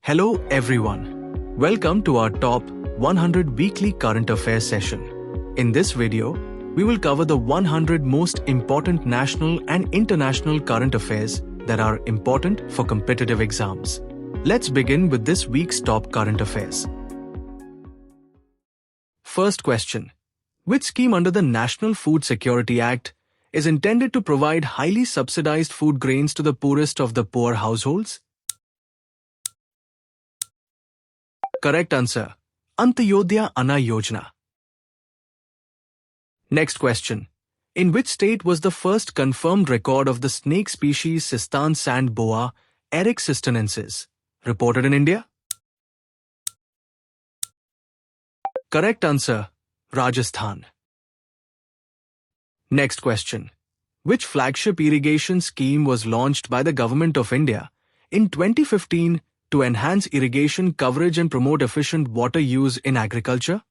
Hello everyone. Welcome to our top 100 weekly current affairs session. In this video, we will cover the 100 most important national and international current affairs that are important for competitive exams. Let's begin with this week's top current affairs. First question. Which scheme under the National Food Security Act is intended to provide highly subsidized food grains to the poorest of the poor households? Correct answer. Antyodaya Anna Yojana. Next question. In which state was the first confirmed record of the snake species Sistan sand boa, Eryx sistinensis, reported in India? Correct answer. Rajasthan. Next question. Which flagship irrigation scheme was launched by the Government of India in 2015 to enhance irrigation coverage and promote efficient water use in agriculture?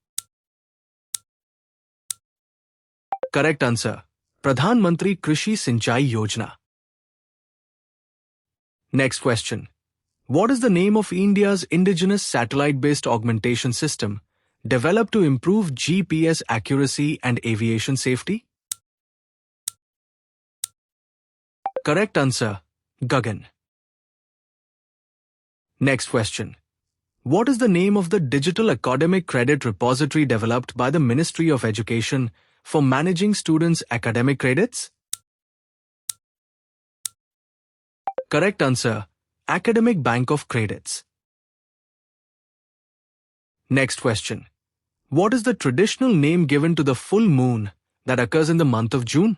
Correct answer. Pradhan Mantri Krishi Sinchai Yojana. Next question. What is the name of India's indigenous satellite-based augmentation system developed to improve GPS accuracy and aviation safety? Correct answer. Gagan. Next question. What is the name of the digital academic credit repository developed by the Ministry of Education for managing students' academic credits? Correct answer. Academic Bank of Credits. Next question. What is the traditional name given to the full moon that occurs in the month of June?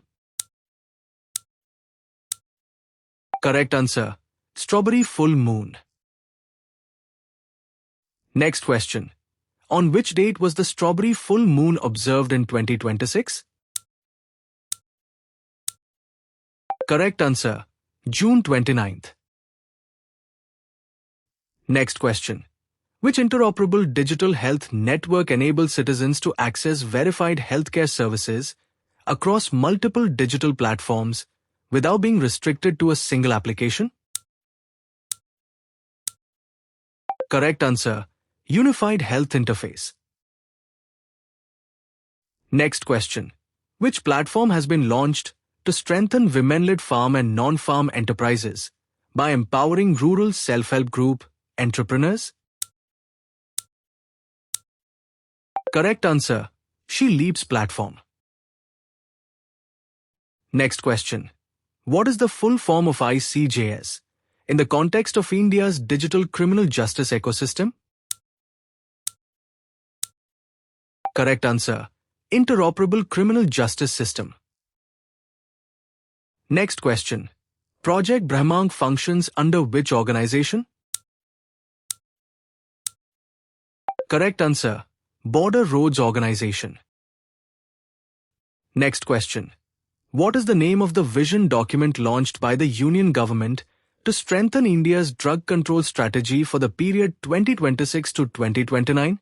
Correct answer. Strawberry full moon. Next question. On which date was the strawberry full moon observed in 2026? Correct answer. June 29th. Next question. Which interoperable digital health network enables citizens to access verified healthcare services across multiple digital platforms without being restricted to a single application? Correct answer. Unified Health Interface. Next question. Which platform has been launched to strengthen women-led farm and non-farm enterprises by empowering rural self-help group entrepreneurs? Correct answer. She Leaps platform. Next question. What is the full form of ICJS in the context of India's digital criminal justice ecosystem? Correct answer. Interoperable Criminal Justice System. Next question. Project Brahmank functions under which organization? Correct answer. Border Roads Organization. Next question. What is the name of the vision document launched by the Union Government to strengthen India's drug control strategy for the period 2026 to 2029?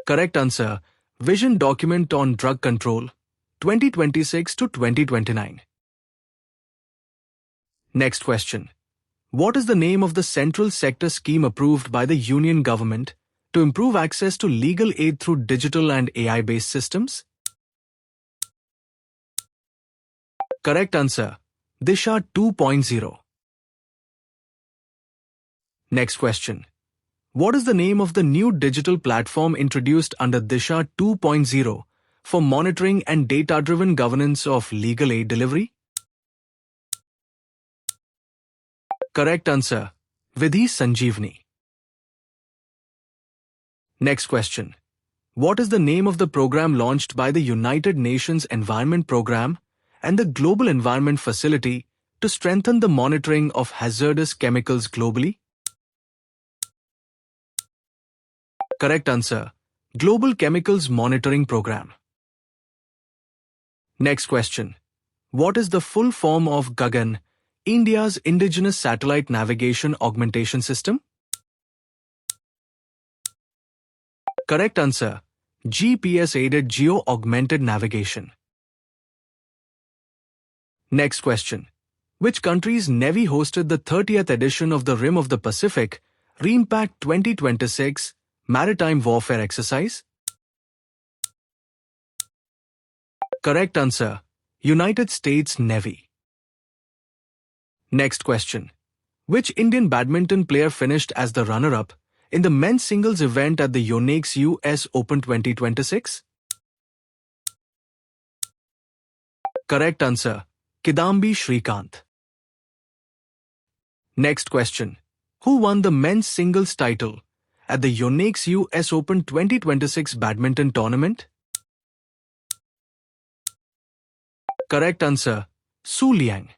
Correct answer. Vision Document on Drug Control, 2026 to 2029. Next question. What is the name of the central sector scheme approved by the Union Government to improve access to legal aid through digital and AI-based systems? Correct answer. Disha 2.0. Next question. What is the name of the new digital platform introduced under Disha 2.0 for monitoring and data-driven governance of legal aid delivery? Correct answer. Vidhi Sanjeevani. Next question. What is the name of the program launched by the United Nations Environment Programme and the Global Environment Facility to strengthen the monitoring of hazardous chemicals globally? Correct answer. Global Chemicals Monitoring Program. Next question. What is the full form of Gagan, India's indigenous satellite navigation augmentation system? Correct answer. GPS-aided geo-augmented navigation. Next question. Which country's Navy hosted the 30th edition of the Rim of the Pacific REIMPAC 2026 Maritime Warfare Exercise? Correct answer, United States Navy. Next question. Which Indian badminton player finished as the runner-up in the men's singles event at the Yonex US Open 2026? Correct answer, Kidambi Srikanth. Next question. Who won the men's singles title at the Yonex US Open 2026 badminton tournament? Correct answer, Su Liang.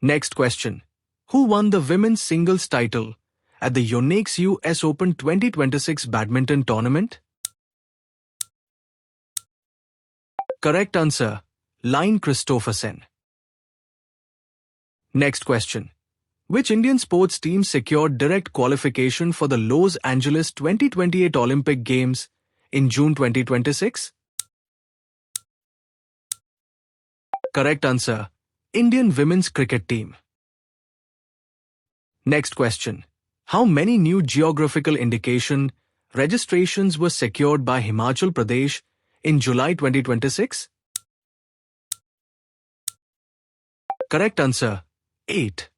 Next question. Who won the women's singles title at the Yonex US Open 2026 badminton tournament? Correct answer, Line Christophersen. Next question. Which Indian sports team secured direct qualification for the Los Angeles 2028 Olympic Games in June 2026? Correct answer, Indian women's cricket team. Next question. How many new geographical indication registrations were secured by Himachal Pradesh in July 2026? Correct answer, 8.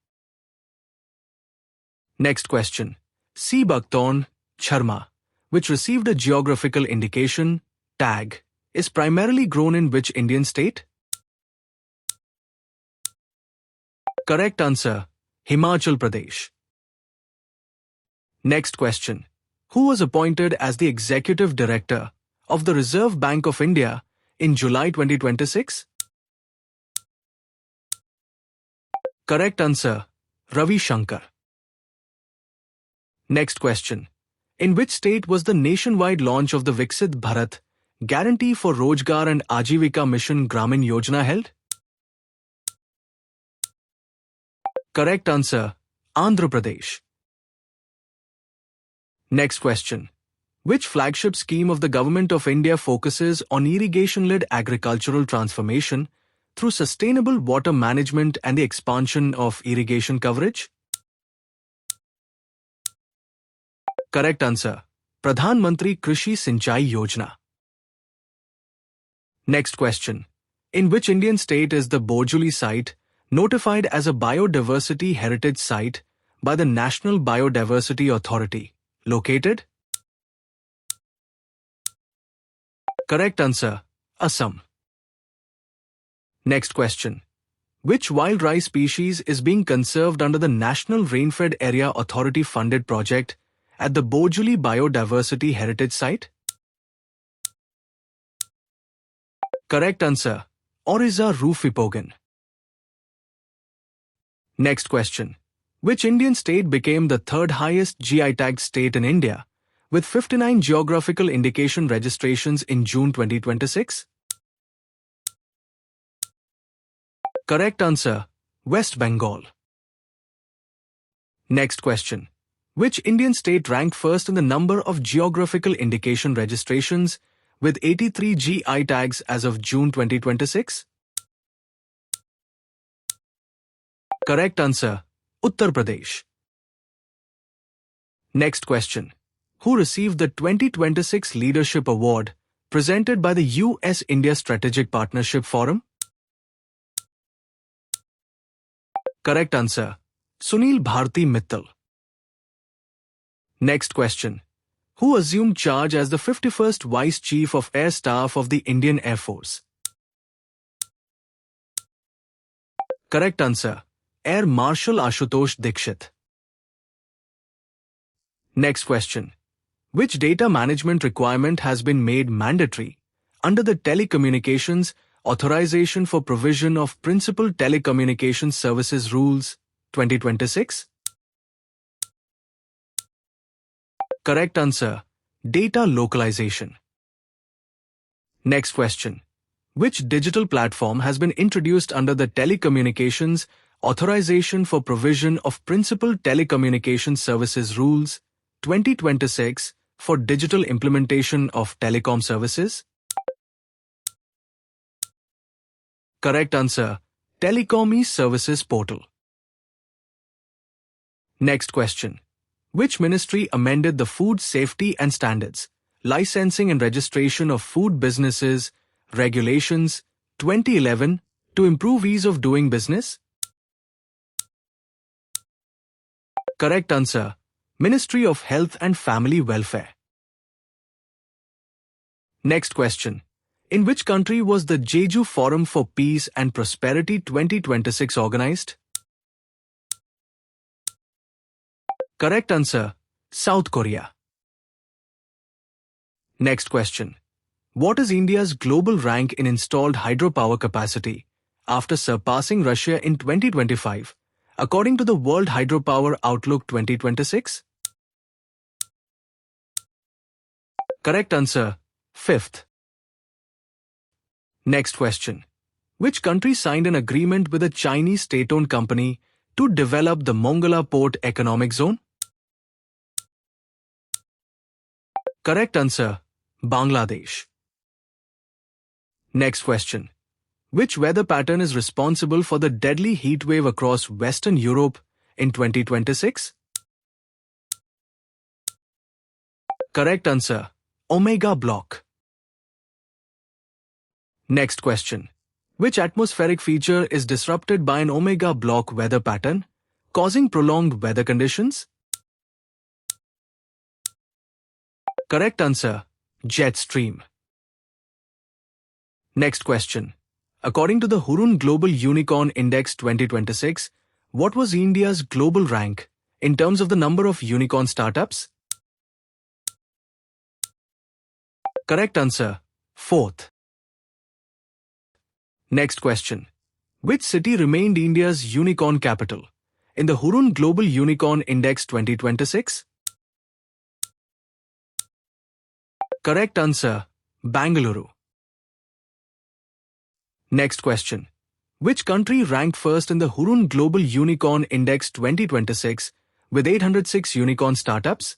Next question. Sea buckthorn, charma, which received a geographical indication, tag, is primarily grown in which Indian state? Correct answer, Himachal Pradesh. Next question. Who was appointed as the Executive Director of the Reserve Bank of India in July 2026? Correct answer, Ravi Shankar. Next question. In which state was the nationwide launch of the Viksit Bharat Guarantee for Rojgar and Ajivika Mission Gramin Yojana held? Correct answer, Andhra Pradesh. Next question. Which flagship scheme of the Government of India focuses on irrigation-led agricultural transformation through sustainable water management and the expansion of irrigation coverage? Correct answer, Pradhan Mantri Krishi Sinchai Yojana. Next question. In which Indian state is the Bojuli site notified as a biodiversity heritage site by the National Biodiversity Authority located? Correct answer, Assam. Next question. Which wild rice species is being conserved under the National Rainfed Area Authority funded project at the Bojuli Biodiversity Heritage Site? Correct answer, Oryza rufipogon. Next question. Which Indian state became the third highest GI tagged state in India with 59 geographical indication registrations in June 2026? Correct answer, West Bengal. Next question. Which Indian state ranked first in the number of geographical indication registrations with 83 GI tags as of June 2026? Correct answer, Uttar Pradesh. Next question. Who received the 2026 Leadership Award presented by the US-India Strategic Partnership Forum? Correct answer, Sunil Bharti Mittal. Next question. Who assumed charge as the 51st Vice Chief of Air Staff of the Indian Air Force? Correct answer, Air Marshal Ashutosh Dikshit. Next question. Which data management requirement has been made mandatory under the Telecommunications Authorization for Provision of Principal Telecommunications Services Rules 2026? Correct answer, data localization. Next question. Which digital platform has been introduced under the Telecommunications Authorization for Provision of Principal Telecommunications Services Rules 2026 for digital implementation of telecom services? Correct answer, Telecom e-Services Portal. Next question. Which ministry amended the Food Safety and Standards, Licensing and Registration of Food Businesses, Regulations, 2011 to improve ease of doing business? Correct answer. Ministry of Health and Family Welfare. Next question. In which country was the Jeju Forum for Peace and Prosperity 2026 organized? Correct answer. South Korea. Next question. What is India's global rank in installed hydropower capacity after surpassing Russia in 2025, according to the World Hydropower Outlook 2026? Correct answer. 5th. Next question. Which country signed an agreement with a Chinese state-owned company to develop the Mongala Port Economic Zone? Correct answer. Bangladesh. Next question. Which weather pattern is responsible for the deadly heat wave across Western Europe in 2026? Correct answer. Omega Block. Next question. Which atmospheric feature is disrupted by an Omega Block weather pattern, causing prolonged weather conditions? Correct answer. Jet stream. Next question. According to the Hurun Global Unicorn Index 2026, what was India's global rank in terms of the number of unicorn startups? Correct answer. 4th. Next question. Which city remained India's unicorn capital in the Hurun Global Unicorn Index 2026? Correct answer. Bangalore. Next question. Which country ranked first in the Hurun Global Unicorn Index 2026 with 806 unicorn startups?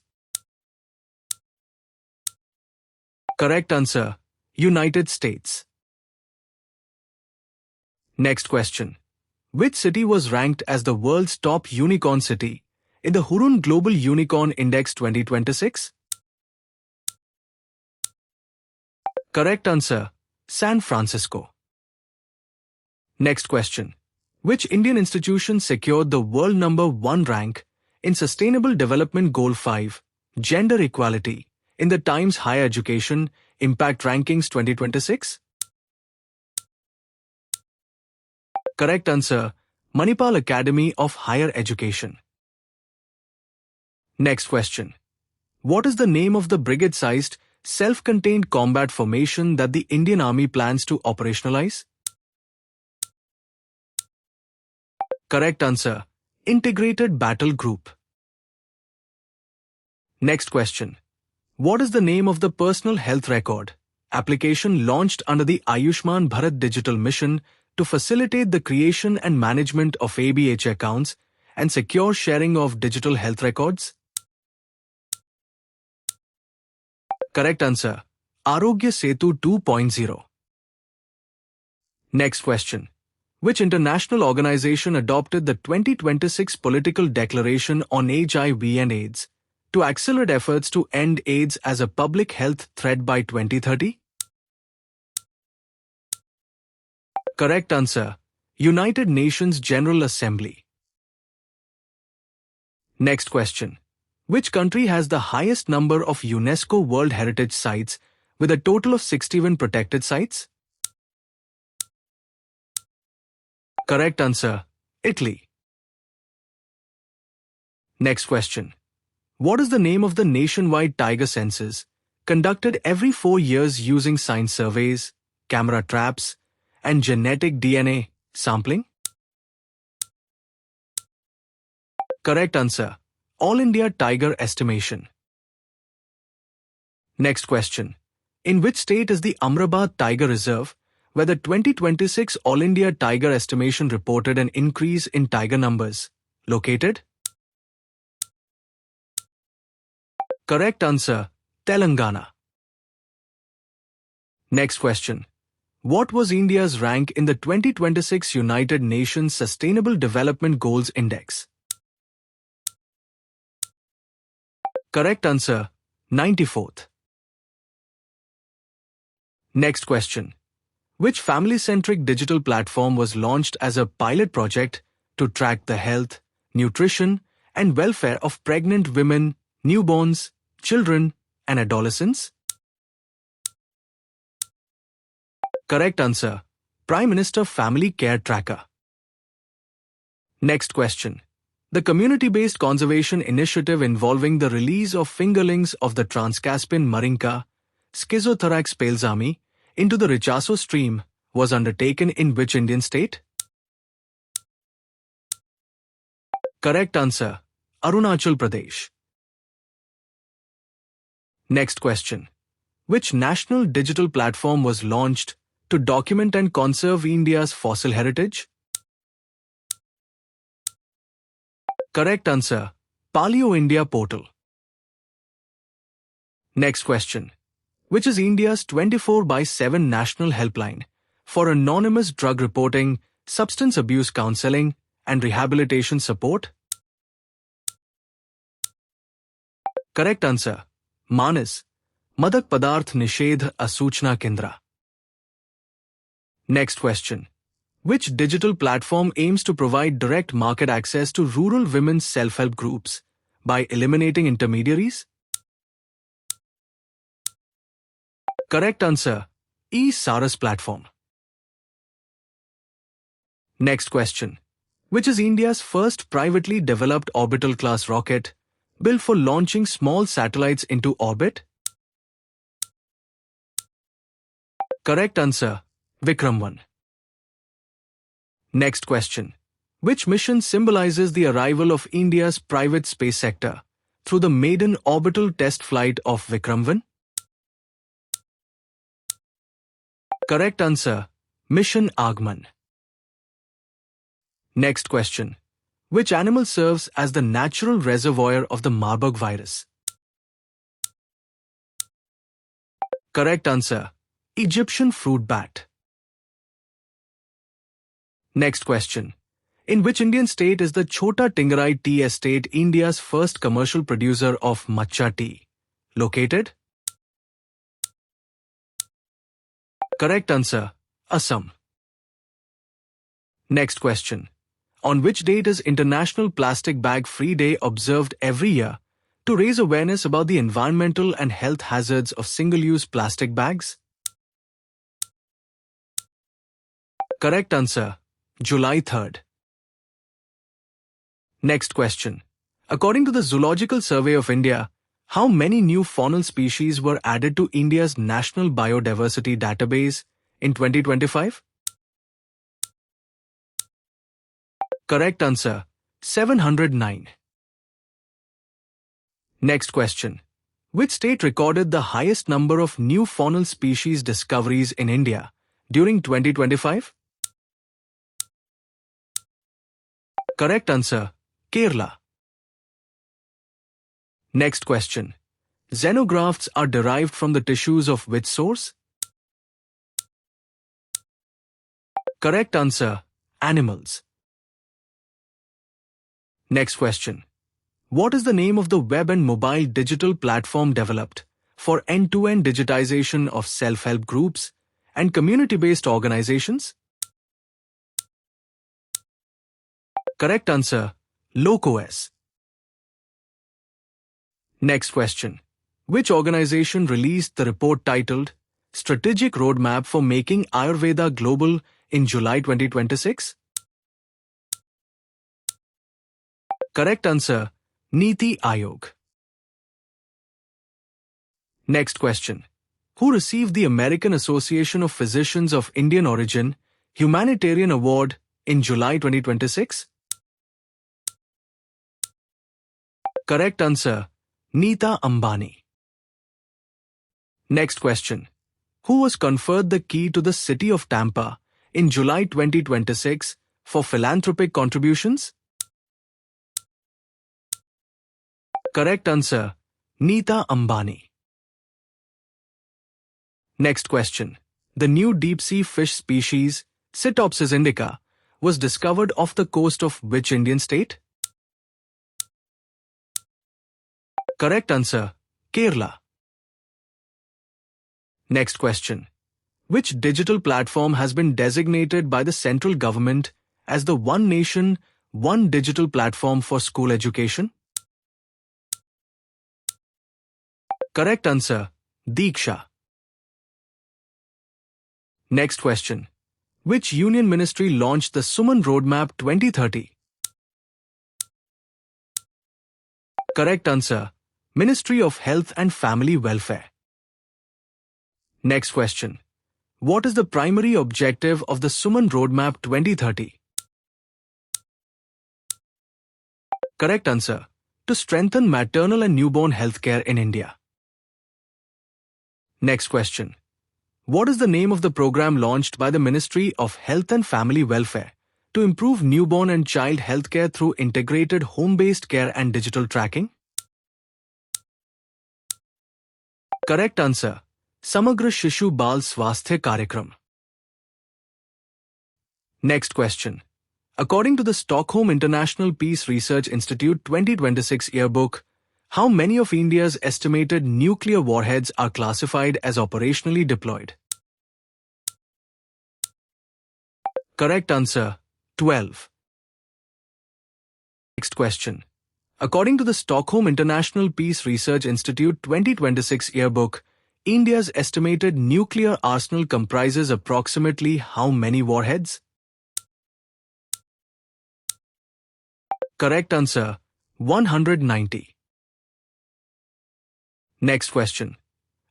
Correct answer. United States. Next question. Which city was ranked as the world's top unicorn city in the Hurun Global Unicorn Index 2026? Correct answer. San Francisco. Next question. Which Indian institution secured the world #1 rank in Sustainable Development Goal 5, Gender Equality, in the Times Higher Education Impact Rankings 2026? Correct answer. Manipal Academy of Higher Education. Next question. What is the name of the brigade-sized, self-contained combat formation that the Indian Army plans to operationalize? Correct answer. Integrated Battle Group. Next question. What is the name of the Personal Health Record application launched under the Ayushman Bharat Digital Mission to facilitate the creation and management of ABH accounts and secure sharing of digital health records? Correct answer. Arogya Setu 2.0. Next question. Which international organization adopted the 2026 Political Declaration on HIV and AIDS to accelerate efforts to end AIDS as a public health threat by 2030? Correct answer. United Nations General Assembly. Next question. Which country has the highest number of UNESCO World Heritage Sites with a total of 61 protected sites? Correct answer. Italy. Next question. What is the name of the nationwide tiger census conducted every 4 years using science surveys, camera traps, and genetic DNA sampling? Correct answer. All India Tiger Estimation. Next question. In which state is the Amrabad Tiger Reserve, where the 2026 All India Tiger Estimation reported an increase in tiger numbers, located? Correct answer. Telangana. Next question. What was India's rank in the 2026 United Nations Sustainable Development Goals Index? Correct answer, 94th. Next question. Which family-centric digital platform was launched as a pilot project to track the health, nutrition, and welfare of pregnant women, newborns, children, and adolescents? Correct answer, Prime Minister Family Care Tracker. Next question. The community-based conservation initiative involving the release of fingerlings of the Trans-Caspian Marinka, Schizothorax palesami, into the Richaso stream was undertaken in which Indian state? Correct answer, Arunachal Pradesh. Next question. Which national digital platform was launched to document and conserve India's fossil heritage? Correct answer, Paleo India portal. Next question. Which is India's 24/7 national helpline for anonymous drug reporting, substance abuse counseling, and rehabilitation support? Correct answer, Manas, Madak Padarth Nishedh Asuchna Kendra. Next question. Which digital platform aims to provide direct market access to rural women's self-help groups by eliminating intermediaries? Correct answer, E-Saras platform. Next question. Which is India's first privately developed orbital class rocket built for launching small satellites into orbit? Correct answer, Vikram 1. Next question. Which mission symbolizes the arrival of India's private space sector through the maiden orbital test flight of Vikram 1? Correct answer, Mission Agman. Next question. Which animal serves as the natural reservoir of the Marburg virus? Correct answer, Egyptian fruit bat. Next question. In which Indian state is the Chota Tingarai Tea Estate India's first commercial producer of matcha tea located? Correct answer, Assam. Next question. On which date is International Plastic Bag Free Day observed every year to raise awareness about the environmental and health hazards of single-use plastic bags? Correct answer, July 3rd. Next question. According to the Zoological Survey of India, how many new faunal species were added to India's National Biodiversity Database in 2025? Correct answer, 709. Next question. Which state recorded the highest number of new faunal species discoveries in India during 2025? Correct answer, Kerala. Next question. Xenografts are derived from the tissues of which source? Correct answer, animals. Next question. What is the name of the web and mobile digital platform developed for end-to-end digitization of self-help groups and community-based organizations? Correct answer, LocOS. Next question. Which organization released the report titled Strategic Roadmap for Making Ayurveda Global in July 2026? Correct answer, Niti Aayog. Next question. Who received the American Association of Physicians of Indian Origin Humanitarian Award in July 2026? Correct answer, Neeta Ambani. Next question. Who was conferred the key to the city of Tampa in July 2026 for philanthropic contributions? Correct answer, Neeta Ambani. Next question. The new deep-sea fish species, Cytopsis indica, was discovered off the coast of which Indian state? Correct answer, Kerala. Next question. Which digital platform has been designated by the central government as the One Nation, One Digital Platform for School Education? Correct answer, Diksha. Next question. Which Union Ministry launched the Suman Roadmap 2030? Correct answer, Ministry of Health and Family Welfare. Next question. What is the primary objective of the Suman Roadmap 2030? Correct answer, to strengthen maternal and newborn healthcare in India. Next question. What is the name of the program launched by the Ministry of Health and Family Welfare to improve newborn and child healthcare through integrated home-based care and digital tracking? Correct answer, Samagra Shishu Bal Swasthya Karyakram. Next question. According to the Stockholm International Peace Research Institute 2026 yearbook, how many of India's estimated nuclear warheads are classified as operationally deployed? Correct answer, 12. Next question. According to the Stockholm International Peace Research Institute 2026 yearbook, India's estimated nuclear arsenal comprises approximately how many warheads? Correct answer, 190. Next question.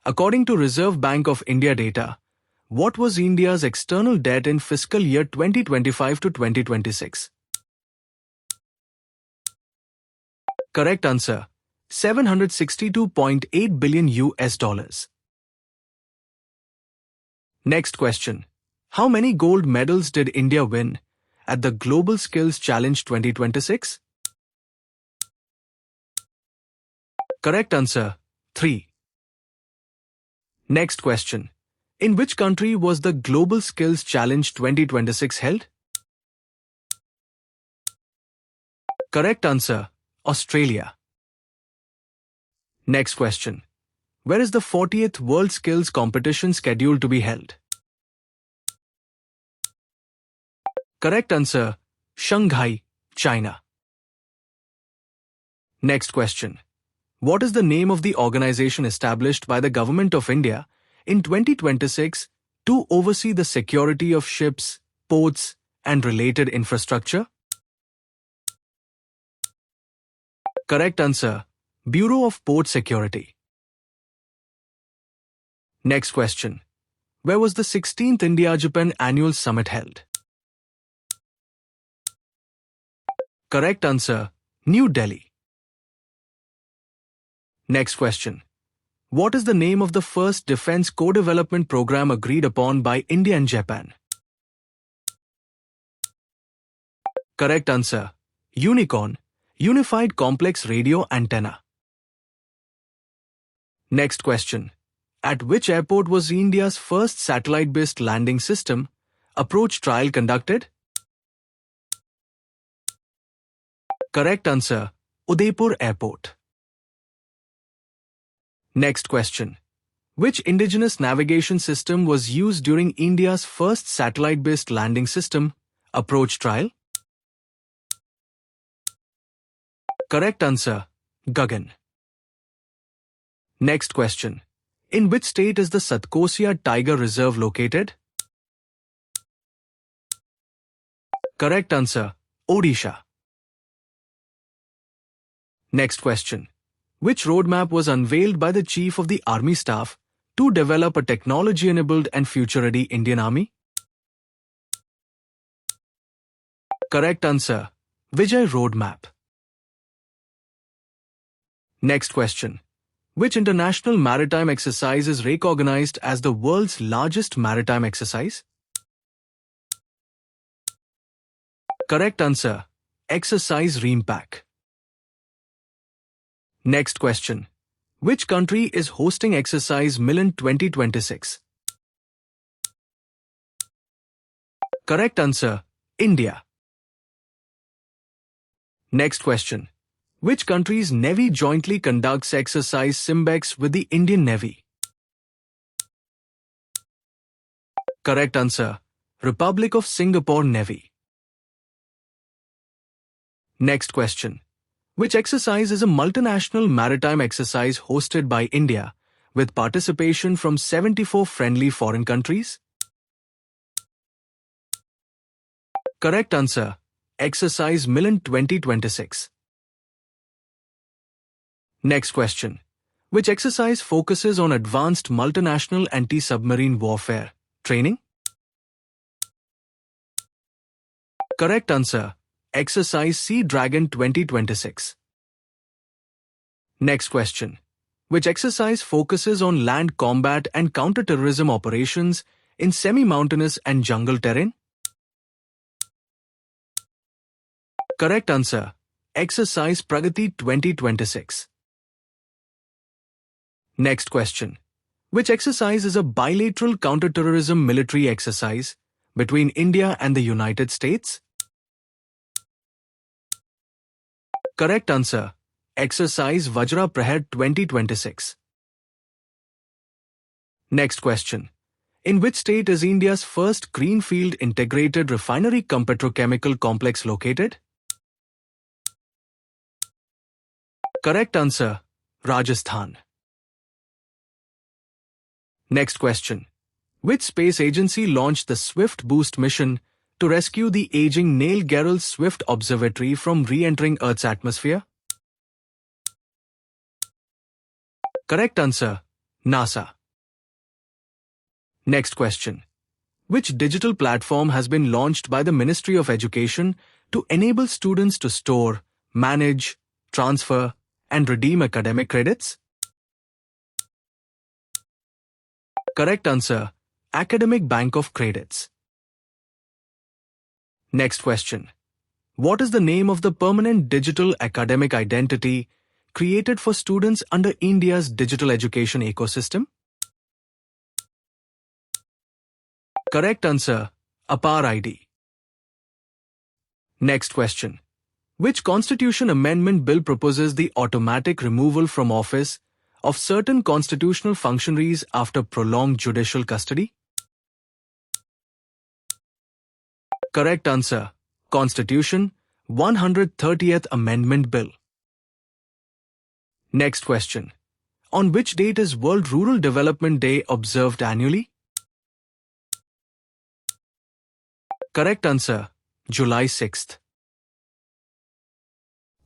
According to Reserve Bank of India data, what was India's external debt in fiscal year 2025 to 2026? Correct answer, $762.8 billion. Next question. How many gold medals did India win at the Global Skills Challenge 2026? Correct answer, 3. Next question. In which country was the Global Skills Challenge 2026 held? Correct answer, Australia. Next question. Where is the 40th World Skills Competition scheduled to be held? Correct answer, Shanghai, China. Next question. What is the name of the organization established by the Government of India in 2026 to oversee the security of ships, ports, and related infrastructure? Correct answer, Bureau of Port Security. Next question. Where was the 16th India-Japan Annual Summit held? Correct answer, New Delhi. Next question. What is the name of the first defense co-development program agreed upon by India and Japan? Correct answer, Unicorn, Unified Complex Radio Antenna. Next question. At which airport was India's first satellite-based landing system approach trial conducted? Correct answer, Udaipur Airport. Next question. Which indigenous navigation system was used during India's first satellite-based landing system approach trial? Correct answer, Gagan. Next question. In which state is the Satkosia Tiger Reserve located? Correct answer, Odisha. Next question. Which roadmap was unveiled by the Chief of the Army Staff to develop a technology-enabled and future-ready Indian Army? Correct answer, Vijay Roadmap. Next question. Which international maritime exercise is recognized as the world's largest maritime exercise? Correct answer, Exercise REMPAC. Next question. Which country is hosting Exercise Milan 2026? Correct answer, India. Next question. Which country's Navy jointly conducts exercise Simbex with the Indian Navy? Correct answer, Republic of Singapore Navy. Next question. Which exercise is a multinational maritime exercise hosted by India with participation from 74 friendly foreign countries? Correct answer, Exercise Milan 2026. Next question. Which exercise focuses on advanced multinational anti-submarine warfare training? Correct answer, Exercise Sea Dragon 2026. Next question. Which exercise focuses on land combat and counter-terrorism operations in semi-mountainous and jungle terrain? Correct answer, Exercise Pragati 2026. Next question. Which exercise is a bilateral counter-terrorism military exercise between India and the United States? Correct answer, Exercise Vajra Prahar 2026. Next question. In which state is India's first greenfield integrated refinery cum petrochemical complex located? Correct answer, Rajasthan. Next question. Which space agency launched the Swift Boost mission to rescue the aging Neil Gehrels Swift Observatory from re-entering Earth's atmosphere? Correct answer, NASA. Next question. Which digital platform has been launched by the Ministry of Education to enable students to store, manage, transfer, and redeem academic credits? Correct answer, Academic Bank of Credits. Next question. What is the name of the permanent digital academic identity created for students under India's digital education ecosystem? Correct answer, Apar ID. Next question. Which constitution amendment bill proposes the automatic removal from office of certain constitutional functionaries after prolonged judicial custody? Correct answer, Constitution 130th Amendment Bill. Next question. On which date is World Rural Development Day observed annually? Correct answer, July 6th.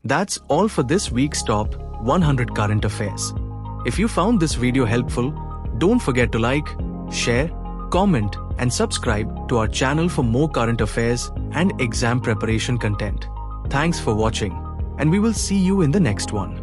That's all for this week's Top 100 Current Affairs. If you found this video helpful, don't forget to like, share, comment, and subscribe to our channel for more current affairs and exam preparation content. Thanks for watching, and we will see you in the next one.